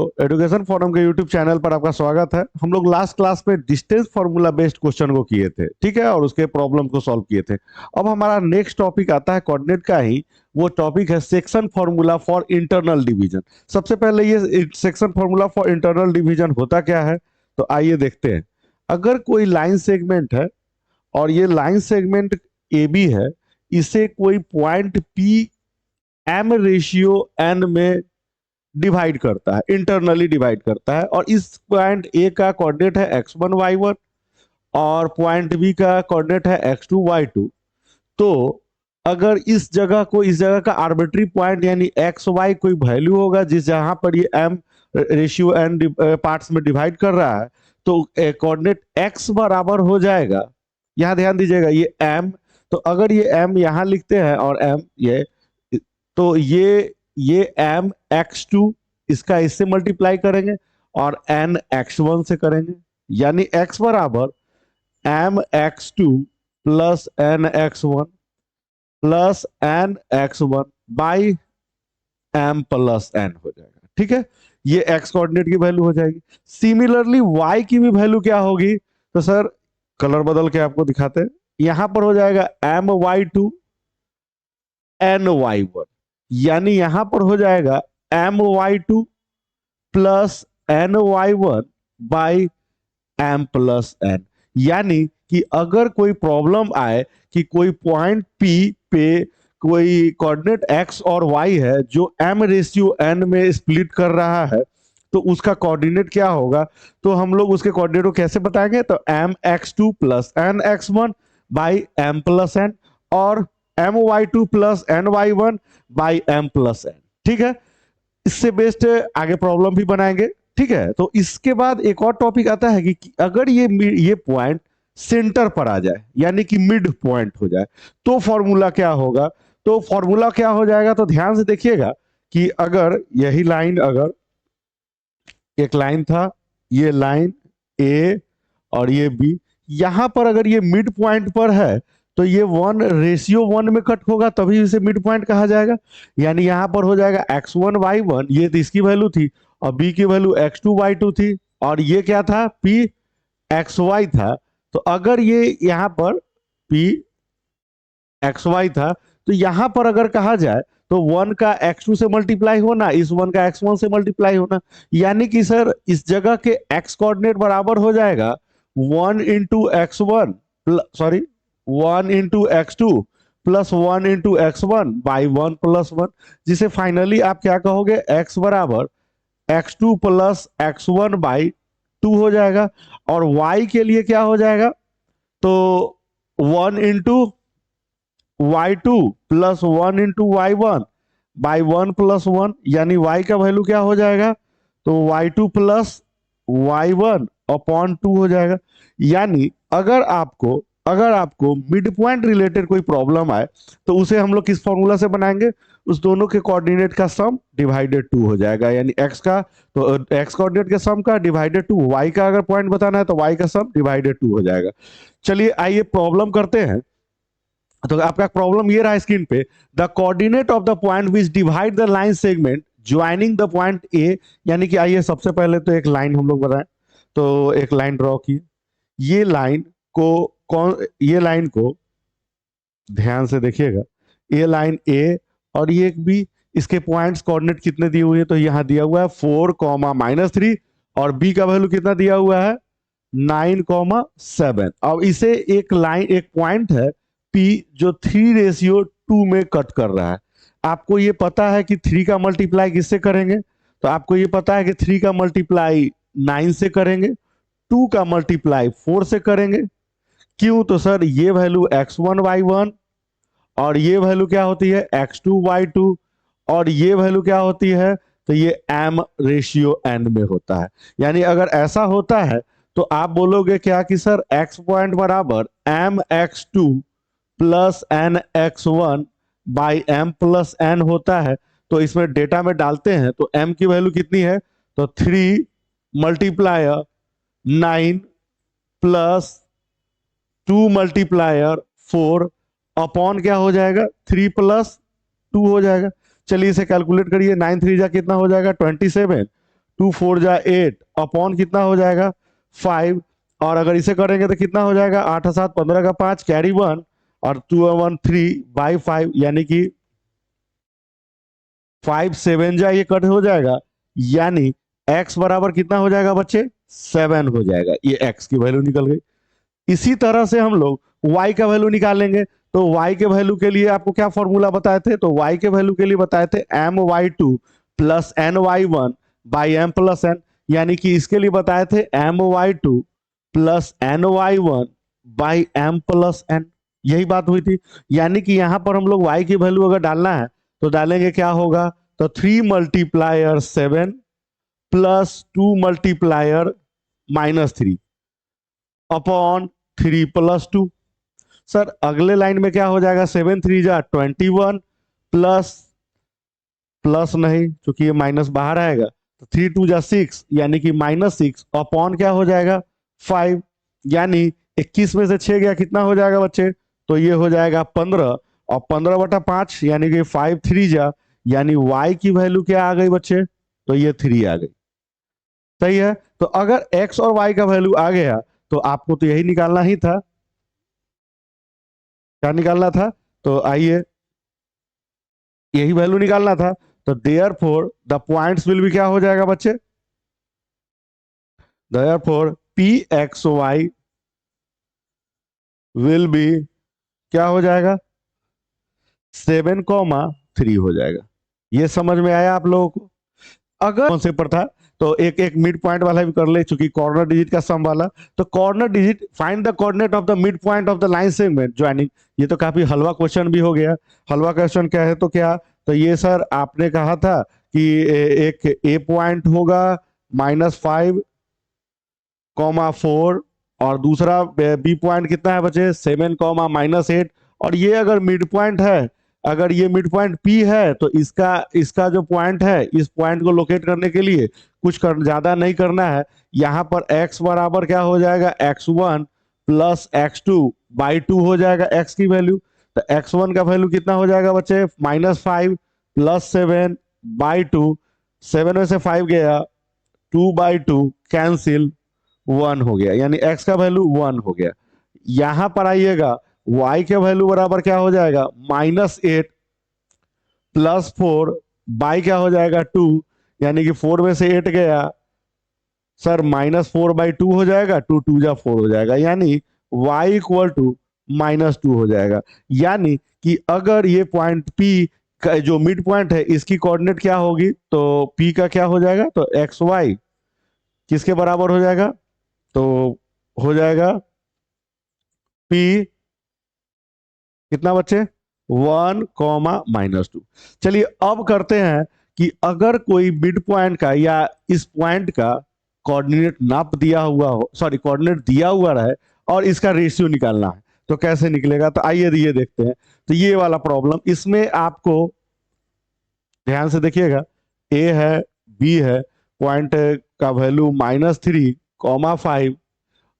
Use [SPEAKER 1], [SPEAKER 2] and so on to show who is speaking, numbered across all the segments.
[SPEAKER 1] तो education forum के YouTube channel पर आपका स्वागत है। हम लोग लास्ट क्लास में डिस्टेंस फार्मूला बेस्ड क्वेश्चन को किए थे, ठीक है, और उसके प्रॉब्लम को सॉल्व किए थे। अब हमारा नेक्स्ट टॉपिक आता है कोऑर्डिनेट का ही। वो टॉपिक है section formula for internal division. सबसे पहले ये section formula for internal division होता क्या है, तो आइए देखते हैं। अगर कोई लाइन सेगमेंट है और ये लाइन सेगमेंट ए बी है, इसे कोई point P M ratio N में डिवाइड करता है, इंटरनली डिवाइड करता है, और इस पॉइंट ए का कोऑर्डिनेट है x1 y1 और पॉइंट बी का कोऑर्डिनेट है x2 y2। तो अगर इस जगह को, इस जगह का आर्बिट्री पॉइंट यानी एक्स वाई कोई वैल्यू होगा जिस जहां पर ये एम रेशियो एन पार्ट्स में डिवाइड कर रहा है, तो कोऑर्डिनेट x बराबर हो जाएगा, यहां ध्यान दीजिएगा, ये m। तो अगर ये m यहां लिखते हैं और m ये, तो ये m x2 इसका इससे मल्टीप्लाई करेंगे और n x1 से करेंगे, यानी x बराबर m x2 plus n x1 plus n x1 by m plus n हो जाएगा। ठीक है, ये x कोऑर्डिनेट की वैल्यू हो जाएगी। सिमिलरली y की भी वैल्यू क्या होगी, तो सर कलर बदल के आपको दिखाते हैं। यहां पर हो जाएगा m y2 n y1, यानी यहां पर हो जाएगा m y2 plus n y1 by m plus n। यानी कि अगर कोई प्रॉब्लम आए कि कोई पॉइंट P पे कोई कोऑर्डिनेट x और y है जो m रेशियो n में स्प्लिट कर रहा है, तो उसका कोऑर्डिनेट क्या होगा, तो हम लोग उसके कोऑर्डिनेट को कैसे बताएंगे, तो m x2 plus n x1 by m plus n और m y2 plus n y1 by m plus n। ठीक है, इससे बेस्ट आगे प्रॉब्लम भी बनाएंगे। ठीक है, तो इसके बाद एक और टॉपिक आता है कि अगर ये पॉइंट सेंटर पर आ जाए यानी कि मिड पॉइंट हो जाए, तो फॉर्मूला क्या होगा। तो फॉर्मूला क्या हो जाएगा, तो ध्यान से देखिएगा कि अगर यही लाइन, अगर एक लाइन था, ये लाइन ए और ये बी, यहां पर अगर ये मिड पॉइंट पर है तो ये 1:1 में कट होगा, तभी इसे मिड पॉइंट कहा जाएगा। यानी यहां पर हो जाएगा x1 y1, ये तो इसकी वैल्यू थी, और b की वैल्यू x2 y2 थी, और ये क्या था, p xy था। तो अगर ये यहां पर p xy था, तो यहां पर अगर कहा जाए तो 1 का x2 से मल्टीप्लाई होना, इस 1 का x1 से मल्टीप्लाई होना, यानी कि सर इस जगह के x कोऑर्डिनेट बराबर हो जाएगा 1 into x1, sorry 1 into x2 plus 1 into x1 by 1 plus 1, जिसे फाइनली आप क्या कहोगे, x बराबर x2 प्लस x1 बाई 2 हो जाएगा। और y के लिए क्या हो जाएगा, तो 1 into y2 plus 1 into y1 by 1 plus 1, यानी y का वैल्यू क्या हो जाएगा, तो y2 प्लस y1 अपॉन 2 हो जाएगा। यानी अगर आपको मिड पॉइंट रिलेटेड कोई प्रॉब्लम आए तो उसे हम लोग किस फॉर्मूला से बनाएंगे, उस दोनों के कोऑर्डिनेट का सम डिवाइडेड 2 हो जाएगा, यानी x का, तो x कोऑर्डिनेट के सम का डिवाइडेड 2, y का अगर पॉइंट बताना है तो y का सम डिवाइडेड 2 हो जाएगा। चलिए आइए प्रॉब्लम करते हैं। तो आपका प्रॉब्लम ये रहा स्क्रीन पे, the coordinate of the point which divide the line segment joining the point A. यानी कि आइए सबसे पहले तो एक लाइन हम लोग बनाएं। तो एक लाइन ड्रॉ की, ये लाइन ये लाइन को ध्यान से देखिएगा, ये लाइन ए और ये एक बी, इसके पॉइंट्स कोऑर्डिनेट कितने दिए हुए हैं, तो यहां दिया हुआ है 4, -3, और बी का वैल्यू कितना दिया हुआ है 9, 7। अब इसे एक लाइन, एक पॉइंट है P जो 3:2 में कट कर रहा है। आपको ये पता है कि 3 का मल्टीप्लाई किससे करेंगे, तो आपको ये पता है कि 3 का मल्टीप्लाई 9 से करेंगे, 2 का मल्टीप्लाई 4 से करेंगे। क्यों, तो सर ये वैल्यू x1 y1 और ये वैल्यू क्या होती है x2 y2, और ये वैल्यू क्या होती है, तो ये m रेशियो n में होता है। यानी अगर ऐसा होता है तो आप बोलोगे क्या कि सर x पॉइंट बराबर m x2 plus n x1 by m plus n होता है। तो इसमें डेटा में डालते हैं तो m की वैल्यू कितनी है, तो 3 मल्टीप्लायर 9 प्लस 2 मल्टीप्लायर 4 अपॉन क्या हो जाएगा 3 प्लस 2 हो जाएगा। चलिए इसे कैलकुलेट करिए, 9 3 जा कितना हो जाएगा 27, 2 4 जा 8 अपॉन कितना हो जाएगा 5, और अगर इसे करेंगे तो कितना हो जाएगा 8 7 15 का 5 कैरी 1 और 2 1 3 बाई 5, यानी कि 5 7 जा ये कट हो जाएगा, यानी x बराबर कितना हो जाएगा बच्चे 7 हो जाएगा। ये x की वैल्यू निकल गई। इसी तरह से हम लोग y का वैल्यू निकालेंगे। तो y के वैल्यू के लिए आपको क्या फॉर्मूला बताए थे, तो y के वैल्यू के लिए बताए थे my2 plus ny1 by m plus n, यानी कि इसके लिए बताए थे my2 plus ny1 by m plus n। यही बात हुई थी। यानी कि यहां पर हम लोग y की वैल्यू अगर डालना है तो डालेंगे क्या होगा, तो 3 multiplier 7 plus 2 multiplier -3 upon 3 plus 2। Sir अगले लाइन में क्या हो जाएगा, 7 3 जा 21 प्लस प्लस नहीं क्योंकि ये माइनस बाहर आएगा, तो 3 2 जा 6 यानी कि -6 अपॉन क्या हो जाएगा 5, यानी 21 में से 6 गया कितना हो जाएगा बच्चे, तो ये हो जाएगा 15 और 15/5 यानी कि 5 3 जा, यानी y की वैल्यू क्या आ गई बच्चे, तो ये 3 आ गई। सही है। तो अगर x और y का वैल्यू आ गया तो आपको तो यही निकालना ही था। क्या निकालना था, तो आइए यही वैल्यू निकालना था। तो देयरफॉर द पॉइंट्स विल भी क्या हो जाएगा बच्चे, देयरफॉर pxy विल बी क्या हो जाएगा 7,3 हो जाएगा। ये समझ में आया आप लोगों को। अगर कौन से पर था, तो एक एक मिड पॉइंट वाला भी कर ले, चूंकि कॉर्नर डिजिट का सम वाला। तो corner digit find the coordinate of the mid point of the line segment joining. ये तो काफी हलवा क्वेश्चन भी हो गया। हलवा क्वेश्चन क्या है, तो क्या, तो ये सर आपने कहा था कि एक ए पॉइंट होगा -5,4 और दूसरा बी पॉइंट कितना है बचे 7,-8, और ये अगर मिड पॉइंट है, अगर ये मिड पॉइंट P है तो इसका इसका जो पॉइंट है, इस पॉइंट को लोकेट करने के लिए कुछ ज्यादा नहीं करना है। यहां पर x बराबर क्या हो जाएगा x1 प्लस x2 बाई 2 हो जाएगा x की वैल्यू। तो x1 का वैल्यू कितना हो जाएगा बच्चे -5 प्लस 7 बाई 2, 7 में से 5 गया 2/2 कैंसिल 1 हो गया, यानी x का वैल्यू 1 हो गया। यहां पर आइएगा y के वैल्यू बराबर क्या हो जाएगा -8 प्लस 4 बाई क्या हो जाएगा 2, यानी कि 4 में से 8 गया सर -4/2 हो जाएगा, 2 2 जा 4 हो जाएगा, यानी y इक्वल टू -2 हो जाएगा। यानी कि अगर ये पॉइंट P का जो मिड पॉइंट है इसकी कोऑर्डिनेट क्या होगी, तो P का क्या हो जाएगा, तो xy किसके बराबर हो जाएगा, तो हो जाएगा P कितना बच्चे 1, -2। चलिए अब करते हैं कि अगर कोई मिड पॉइंट का या इस पॉइंट का कोऑर्डिनेट नाप दिया हुआ हो, सॉरी कोऑर्डिनेट दिया हुआ रहे और इसका रेशियो निकालना है, तो कैसे निकलेगा, तो आइए ये देखते हैं। तो ये वाला प्रॉब्लम, इसमें आपको ध्यान से देखिएगा, ए है बी है, पॉइंट का वैल्यू -3, 5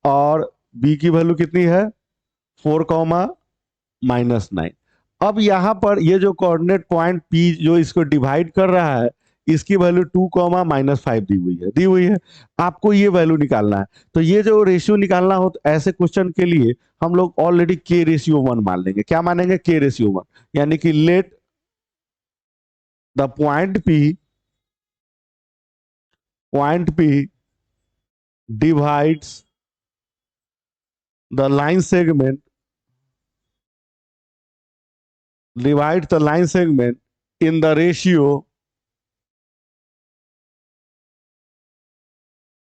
[SPEAKER 1] और बी की वैल्यू कितनी है 4, -9। अब यहां पर ये जो कोऑर्डिनेट पॉइंट P जो इसको डिवाइड कर रहा है, इसकी वैल्यू 2, -5 दी हुई है। आपको ये वैल्यू निकालना है। तो ये जो रेशियो निकालना हो, तो ऐसे क्वेश्चन के लिए हम लोग ऑलरेडी k/1 मान लेंगे। क्या मानेंगे, k/1, यानी कि let the point P divides the line segment in the ratio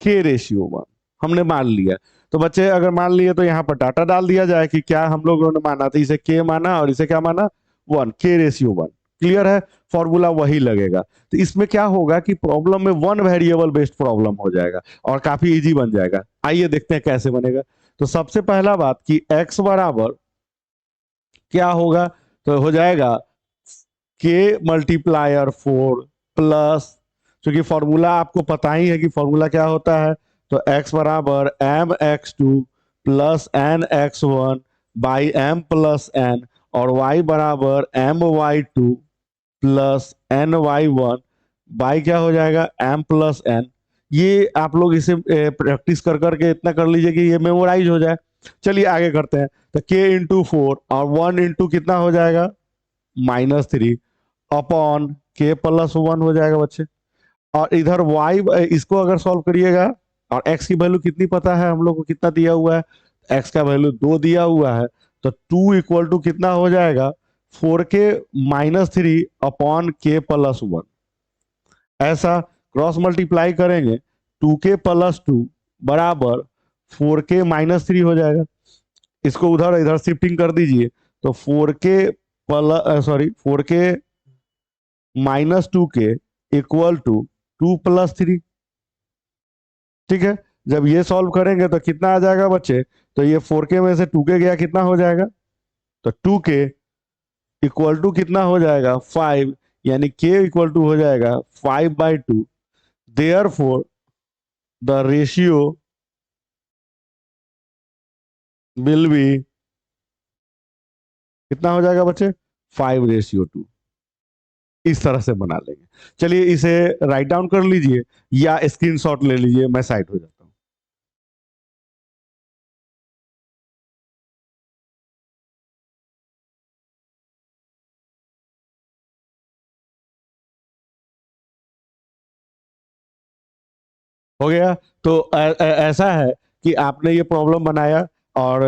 [SPEAKER 1] k/1। हमने मान लिया। तो बच्चे अगर मान लिए तो यहां पर डाटा डाल दिया जाए कि क्या हम लोगों ने माना था, इसे k माना और इसे क्या माना 1, k/1। क्लियर है, फॉर्मूला वही लगेगा। तो इसमें क्या होगा कि प्रॉब्लम में 1 वेरिएबल बेस्ड प्रॉब्लम हो जाएगा और काफी इजी बन जाएगा। आइए देखते हैं कैसे बनेगा। तो सबसे पहला बात कि x बराबर क्या होगा, तो हो जाएगा k × 4 प्लस, क्योंकि फॉर्मूला आपको पता ही है कि फॉर्मूला क्या होता है, तो x बराबर mx2 plus nx1 by m plus n, और y बराबर my2 प्लस ny1 बाई क्या हो जाएगा m प्लस n। ये आप लोग इसे प्रैक्टिस कर करके इतना कर लीजिए कि ये मेमोराइज हो जाए। चलिए आगे करते हैं। तो k इंटू 4 और 1 इंटू कितना हो जाएगा, -3 अपॉन k प्लस 1 हो जाएगा बच्चे। और इधर y, इसको अगर सॉल्व करिएगा, और x की वैल्यू कितनी पता है हम लोग को, कितना दिया हुआ है, x का वैल्यू 2 दिया हुआ है। तो 2 इक्वल टू कितना हो जाएगा, 4k-3 अपॉन k प्लस 1। ऐसा क्रॉस मल्टीप्लाई करेंगे, 2k प्लस 2 बराबर 4k-3 हो जाएगा। इसको उधर इधर शिफ्टिंग कर दीजिए, तो 4k-2k इक्वल टू 2+3। ठीक है, जब ये सॉल्व करेंगे तो कितना आ जाएगा बच्चे, तो ये 4k में से 2k गया, कितना हो जाएगा, तो 2k इक्वल टू कितना हो जाएगा, 5, यानी k इक्वल टू हो जाएगा 5/2। Therefore the ratio will be, कितना हो जाएगा बच्चे, 5:2। इस तरह से बना लेंगे। चलिए इसे राइट डाउन कर लीजिए या स्क्रीनशॉट ले लीजिए, मैं साइड हो जाता हूं। हो गया। तो ऐसा है कि आपने ये प्रॉब्लम बनाया, और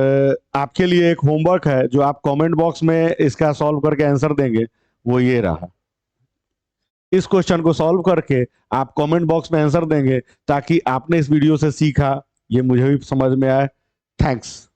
[SPEAKER 1] आपके लिए एक होमवर्क है जो आप कमेंट बॉक्स में इसका सॉल्व करके आंसर देंगे, वो ये रहा। इस क्वेश्चन को सॉल्व करके आप कमेंट बॉक्स में आंसर देंगे, ताकि आपने इस वीडियो से सीखा ये मुझे भी समझ में आए। थैंक्स।